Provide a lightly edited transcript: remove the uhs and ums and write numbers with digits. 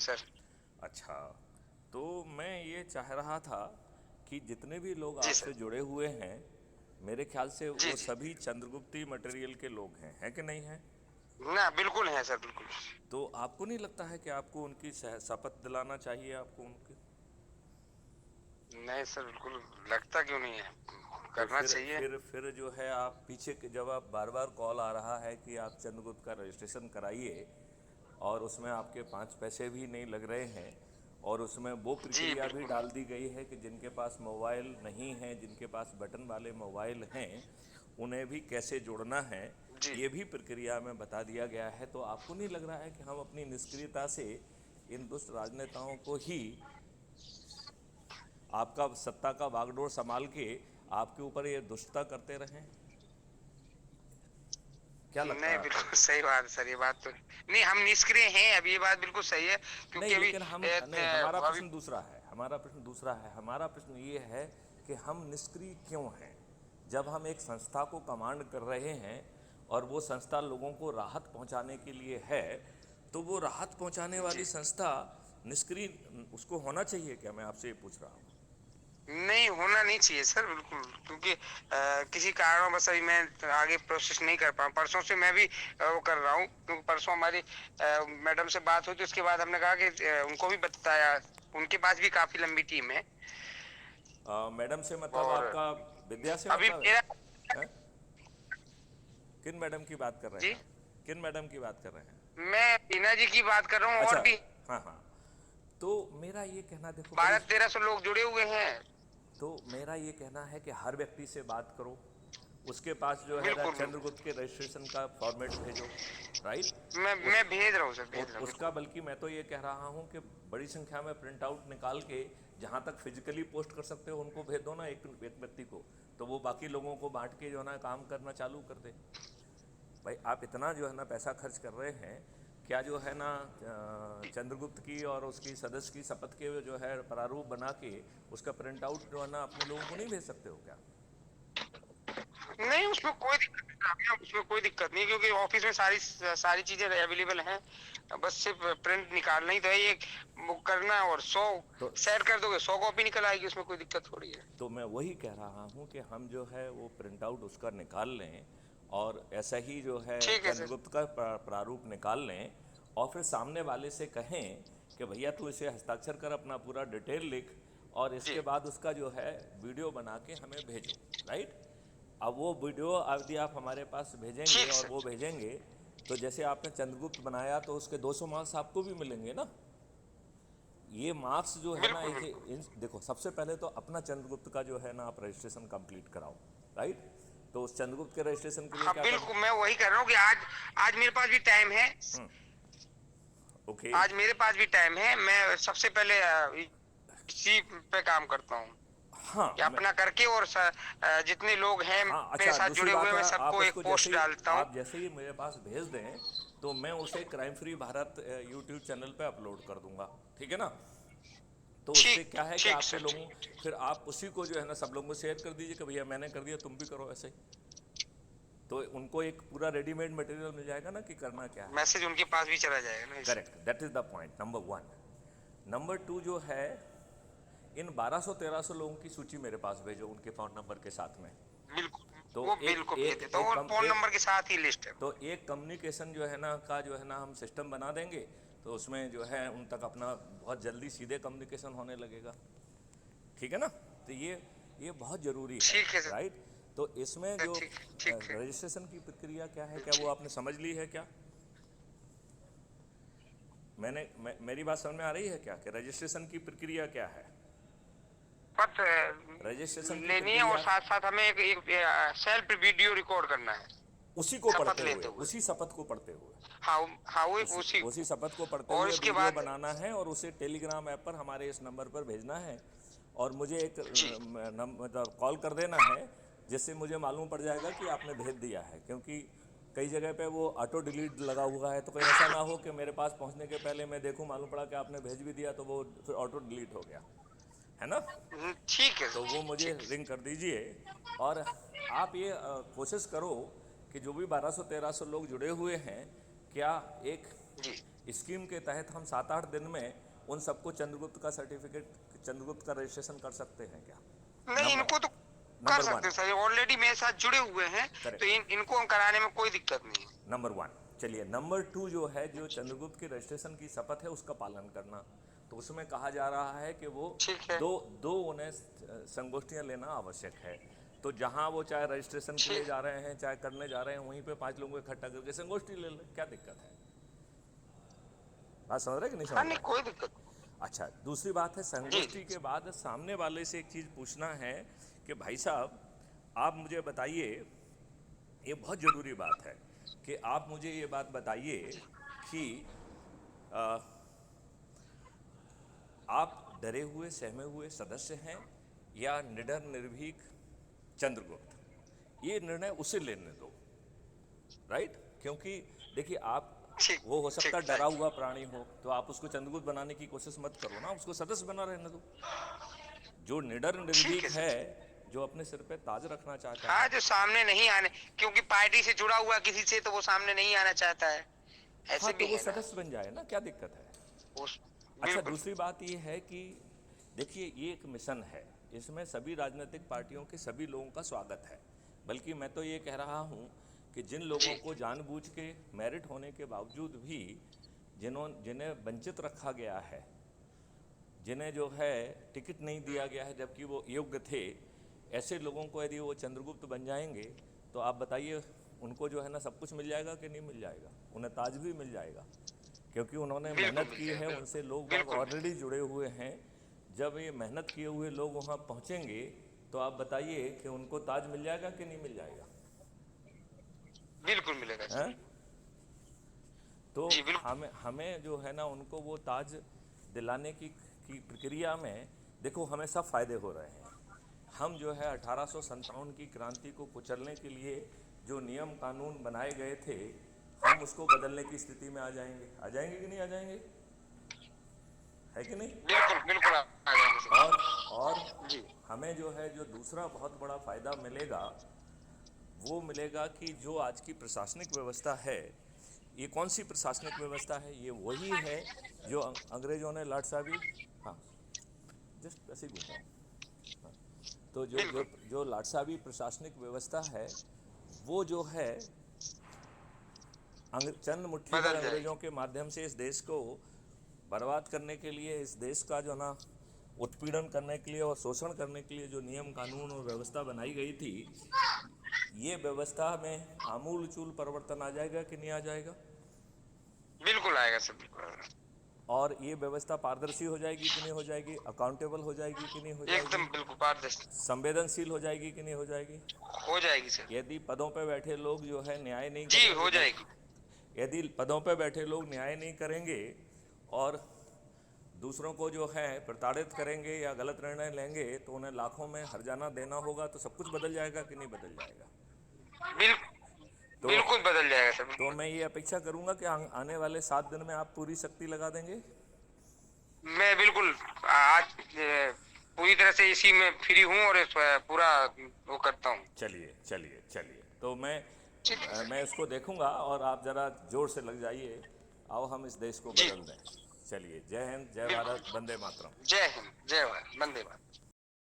Sir. अच्छा, तो मैं ये चाह रहा था कि जितने भी लोग जी आपसे सर। जुड़े हुए हैं, मेरे ख्याल से जी वो जी। सभी चंद्रगुप्ती मटेरियल के लोग हैं, है कि नहीं है? ना बिल्कुल है सर, बिल्कुल। तो आपको नहीं लगता है कि आपको उनकी शपथ दिलाना चाहिए आपको उनकी? नहीं सर, बिल्कुल। लगता क्यों नहीं है, तो करना चाहिए। फिर जो है आप पीछे जब आप बार बार कॉल आ रहा है कि आप चंद्रगुप्त का रजिस्ट्रेशन कराइए और उसमें आपके 5 पैसे भी नहीं लग रहे हैं, और उसमें वो जी प्रक्रिया भी बिल्कुल। डाल दी गई है कि जिनके पास मोबाइल नहीं है, जिनके पास बटन वाले मोबाइल हैं, उन्हें भी कैसे जोड़ना है, जी। ये भी प्रक्रिया में बता दिया गया है। तो आपको नहीं लग रहा है कि हम अपनी निष्क्रियता से इन दुष्ट राजनेताओं को ही आपका सत्ता का बागडोर संभाल के आपके ऊपर ये दुष्टता करते रहें? क्या लगता नहीं, है आपको? बिल्कुल सही बात है सर, ये बात तो नहीं, हम निष्क्रिय हैं, अब ये बात बिल्कुल सही है। नहीं, क्योंकि अभी लेकिन हम नहीं, हमारा अभी। प्रश्न दूसरा है, हमारा प्रश्न ये है कि हम निष्क्रिय क्यों हैं? जब हम एक संस्था को कमांड कर रहे हैं और वो संस्था लोगों को राहत पहुंचाने के लिए है, तो वो राहत पहुंचाने वाली जी। संस्था निष्क्रिय उसको होना चाहिए क्या? मैं आपसे ये पूछ रहा हूँ। नहीं, होना नहीं चाहिए सर, बिल्कुल। क्योंकि किसी कारणवश अभी मैं आगे प्रोसेस नहीं कर पाऊँ। परसों से मैं भी वो कर रहा हूँ, क्योंकि परसों हमारी मैडम से बात हुई, तो उसके बाद हमने कहा कि उनको भी बताया। उनके पास भी काफी लंबी टीम है। मैडम से मतलब और आपका विद्या से अभी मतलब मेरा। है? किन मैडम की बात कर रहे हैं जी। आप? किन मैडम की बात कर रहे हैं? मैं बीना जी की बात कर रहा हूँ, अच्छा। और भी हाँ हाँ। तो मेरा ये कहना देखो बड़ी 1200-1300 लोग जुड़े हुए हैं। तो मेरा ये कहना है कि हर व्यक्ति से बात करो, उसके पास जो है ना बिल्कुल बिल्कुल। चंद्रगुप्त के रजिस्ट्रेशन का फॉर्मेट भेजो, राइट? मैं भेज रहा हूँ सर, भेज रहा हूँ, उसका बिल्कुल। बल्कि मैं तो ये कह रहा हूँ कि बड़ी संख्या में प्रिंट आउट निकाल के जहाँ तक फिजिकली पोस्ट कर सकते हो उनको भेज दो ना, एक व्यक्ति को, तो वो बाकी लोगों को बांट के जो है ना काम करना चालू कर दे। भाई आप इतना जो है ना पैसा खर्च कर रहे हैं, क्या जो है ना चंद्रगुप्त की और उसकी सदस्य की शपथ के जो है प्रारूप बना के उसका प्रिंट आउट जो है ना अपने लोगों को नहीं भेज सकते हो क्या? नहीं, उसमें कोई दिक्कत नहीं है, भैया, उसमें कोई दिक्कत नहीं, क्योंकि ऑफिस में सारी सारी चीजें अवेलेबल हैं। बस सिर्फ प्रिंट निकालना ही तो है, ये बुक करना है, और 100 तो सेट कर दोगे, 100 कॉपी निकल आएगी, उसमें कोई दिक्कत थोड़ी है। तो मैं वही कह रहा हूँ कि हम जो है वो प्रिंट आउट उसका निकाल लें, और ऐसा ही जो है ठीक है सर। चंद्रगुप्त का प्रारूप निकाल लें, और फिर सामने वाले से कहें कि भैया तू इसे हस्ताक्षर कर, अपना पूरा डिटेल लिख, और इसके जी। बाद उसका जो है वीडियो बना के हमें भेजो, राइट? अब वो वीडियो यदि आप हमारे पास भेजेंगे ठीक और सर। वो भेजेंगे, तो जैसे आपने चंद्रगुप्त बनाया तो उसके 200 मार्क्स आपको भी मिलेंगे ना। ये मार्क्स जो है ना बिल्कुल इसे बिल्कुल। देखो, सबसे पहले तो अपना चंद्रगुप्त का जो है ना आप रजिस्ट्रेशन कंप्लीट कराओ, राइट? तो उस चंद्रगुप्त के रजिस्ट्रेशन के लिए हाँ क्या करना? बिल्कुल, मैं वही कर रहा हूँ कि आज आज मेरे पास भी टाइम है। ओके। आज मेरे पास भी टाइम है, मैं सबसे पहले इसी पे काम करता हूँ, हाँ कि मैं अपना करके, और जितने लोग हैं हाँ, मेरे अच्छा, साथ दूसरी जुड़े बात हुए, है, मैं आप सबको एक उसको पोस्ट डालता हूँ। जैसे ही मेरे पास भेज दें तो मैं उसे crime free Bharat YouTube channel पे अपलोड कर दूंगा, ठीक है ना? तो उससे ठीक। क्या है कि ठीक आपके सर, लोगों, ठीक ठीक। फिर आप उसी को जो है ना सब लोगों को शेयर कर दीजिए कि भैया मैंने कर दिया, तुम भी करो ऐसे ही। तो उनको एक पूरा रेडीमेड मटेरियल मिल जाएगा ना कि करना क्या है। मैसेज उनके पास भी चला जाएगा ना, इससे। Correct, that is the point number one. Number two जो है, इन 1200-1300 लोगों की सूची मेरे पास भेजो उनके फ़ोन नंबर के साथ में। बिल्कुल, तो वो बिल्कुल भेज देता हूँ, एक और कम फोन एक नंबर के साथ ही लिस्ट है। तो एक कम्युनिकेशन जो है ना का जो है ना हम सिस्टम बना देंगे, तो उसमें जो है उन तक अपना बहुत जल्दी सीधे कम्युनिकेशन होने लगेगा, ठीक है ना? तो ये बहुत ज़रूरी है, ठीक है राइट? तो इसमें सर, जो ठीक है, ठीक है। रजिस्ट्रेशन की प्रक्रिया क्या है, क्या वो ठीक। आपने समझ ली है क्या? मेरी बात समझ में आ रही है क्या कि रजिस्ट्रेशन की प्रक्रिया क्या है? पत्र रजिस्ट्रेशन की लेनी है, और प्रक्रिया साथ साथ हमें एक सेल्फ वीडियो रिकॉर्ड करना है, उसी को शपथ पढ़ते हुए, लेते हुए। उसी शपथ को पढ़ते हुए, हाँ हाँ, वो उसी उसी को। शपथ को पढ़ते और हुए इसके वीडियो बाद। बनाना है और उसे टेलीग्राम ऐप पर हमारे इस नंबर पर भेजना है, और मुझे एक जी। मतलब कॉल कर देना है, जिससे मुझे मालूम पड़ जाएगा कि आपने भेज दिया है। क्योंकि कई जगह पे वो ऑटो डिलीट लगा हुआ है, तो कहीं ऐसा ना हो कि मेरे पास पहुंचने के पहले मैं देखूं, मालूम पड़ा कि आपने भेज भी दिया, तो वो फिर ऑटो डिलीट हो गया, है ना? ठीक है तो सर, वो ठीक मुझे ठीक। रिंग कर दीजिए। और आप ये कोशिश करो कि जो भी 1200-1300 लोग जुड़े हुए हैं, क्या एक जी। स्कीम के तहत हम 7-8 दिन में उन सबको चंद्रगुप्त का सर्टिफिकेट, चंद्रगुप्त का रजिस्ट्रेशन कर सकते हैं क्या? नहीं, नंबर इनको तो कर नंबर सकते वन, हैं सर, ऑलरेडी मेरे साथ जुड़े हुए हैं, तो करेक्ट, इनको हम कराने में कोई दिक्कत नहीं है। Number one. चलिए, नंबर टू जो है, जो चंद्रगुप्त के रजिस्ट्रेशन की शपथ है उसका पालन करना। तो उसमें कहा जा रहा है कि वो ठीक है। दो दो उन्हें संगोष्ठियां लेना आवश्यक है। तो जहां वो चाहे रजिस्ट्रेशन के लिए ठीक। जा रहे हैं, चाहे करने जा रहे हैं, वहीं पे 5 लोगों को इकट्ठा करके संगोष्ठी ले ले, क्या दिक्कत है? बात समझ रहे कि नहीं हाँ, समझ नहीं रहे? कोई दिक्कत नहीं। अच्छा, दूसरी बात है, जी संगोष्ठी जी। के बाद सामने वाले से एक चीज़ पूछना है कि भाई साहब, आप मुझे बताइए, ये बहुत ज़रूरी बात है कि आप मुझे ये बात बताइए कि आ, आप डरे हुए सहमे हुए सदस्य हैं या निडर निर्भीक चंद्रगुप्त? ये निर्णय उसे लेने दो, राइट? क्योंकि देखिए, आप, ठीक वो हो सकता ठीक है डरा थैंक हुआ प्राणी हो, तो आप उसको चंद्रगुप्त बनाने की कोशिश मत करो ना, उसको सदस्य बना रहने दो। जो निडर ठीक निर्भीक है सर, है, ठीक। जो अपने सिर पे ताज रखना चाहता हाँ, है। जो सामने नहीं आने, क्योंकि पार्टी से जुड़ा हुआ किसी से, तो वो सामने नहीं आना चाहता है, हाँ, ऐसे तो भी वो है ना। सदस्य बन जाए ना, क्या दिक्कत है? उस अच्छा, बिल्कुल। दूसरी बात ये है कि देखिए, ये एक मिशन है, इसमें सभी राजनीतिक पार्टियों के सभी लोगों का स्वागत है। बल्कि मैं तो ये कह रहा हूँ कि जिन लोगों जी को जानबूझ के मेरिट होने के बावजूद भी जिन्हें वंचित रखा गया है, जिन्हें जो है टिकट नहीं दिया गया है जबकि वो योग्य थे, ऐसे लोगों को यदि वो चंद्रगुप्त बन जाएंगे, तो आप बताइए, उनको जो है ना सब कुछ मिल जाएगा कि नहीं मिल जाएगा? उन्हें ताज भी मिल जाएगा, क्योंकि उन्होंने बिल्कुल मेहनत मिल की है, जाएगा, उनसे लोग बाग बिल्कुल मिल ऑलरेडी जुड़े हुए हैं। जब ये मेहनत किए हुए लोग वहाँ पहुँचेंगे, तो आप बताइए कि उनको ताज मिल जाएगा कि नहीं मिल जाएगा? बिल्कुल मिलेगा हैं? सर। तो जी बिल्कुल। हमें हमें जो है ना उनको वो ताज दिलाने की प्रक्रिया में, देखो, हमें सब फायदे हो रहे हैं। हम जो है 1857 की क्रांति को कुचलने के लिए जो नियम कानून बनाए गए थे, हम उसको बदलने की स्थिति में आ जाएंगे कि नहीं आ जाएंगे? है कि नहीं? बिल्कुल बिल्कुल आ जाएंगे और सर। और जी हमें जो है, जो दूसरा बहुत बड़ा फायदा मिलेगा, वो मिलेगा कि जो आज की प्रशासनिक व्यवस्था है, ये कौन सी प्रशासनिक व्यवस्था है? ये वही है जो अंग्रेजों ने लाट साहबी, हाँ, जस्ट ऐसे ही घूम रहा हूँ। हाँ, तो जो जो बिल्कुल। जो लाट साहबी प्रशासनिक व्यवस्था है, वो जो है चंद मुट्ठी भर बदल अंग्रेजों जाएगी। के माध्यम से इस देश को बर्बाद करने के लिए, इस देश का जो ना उत्पीड़न करने के लिए और शोषण करने के लिए जो नियम कानून और व्यवस्था बनाई गई थी, ये व्यवस्था में आमूल चूल परिवर्तन आ जाएगा कि नहीं आ जाएगा? बिल्कुल आएगा सर, बिल्कुल आएगा। और ये व्यवस्था पारदर्शी हो जाएगी कि नहीं हो जाएगी? अकाउंटेबल हो जाएगी कि नहीं हो एकदम जाएगी? बिल्कुल पारदर्शी संवेदनशील हो जाएगी कि नहीं हो जाएगी? हो जाएगी सर। यदि पदों पर बैठे लोग जो है न्याय नहीं जी करेंगे, हो जाएगी। यदि पदों पर बैठे लोग न्याय नहीं करेंगे और दूसरों को जो है प्रताड़ित करेंगे या गलत निर्णय लेंगे, तो उन्हें लाखों में हर्जाना देना होगा, तो सब कुछ बदल जाएगा कि नहीं बदल जाएगा? बिल, तो बिल्कुल बदल जाएगा सर, तो बिल्कुल। मैं ये अपेक्षा करूंगा कि आने वाले 7 दिन में आप पूरी शक्ति लगा देंगे। मैं बिल्कुल आज पूरी तरह से इसी में फ्री हूँ और पूरा वो करता हूँ। चलिए चलिए चलिए, तो मैं ठीक है सर। मैं इसको देखूंगा और आप ज़रा जोर से लग जाइए, आओ हम इस देश को जी बदल दें। चलिए, जय हिंद, जय बिल्कुल। भारत, वंदे मातरम। जय हिंद, जय भारत, वंदे मातरम।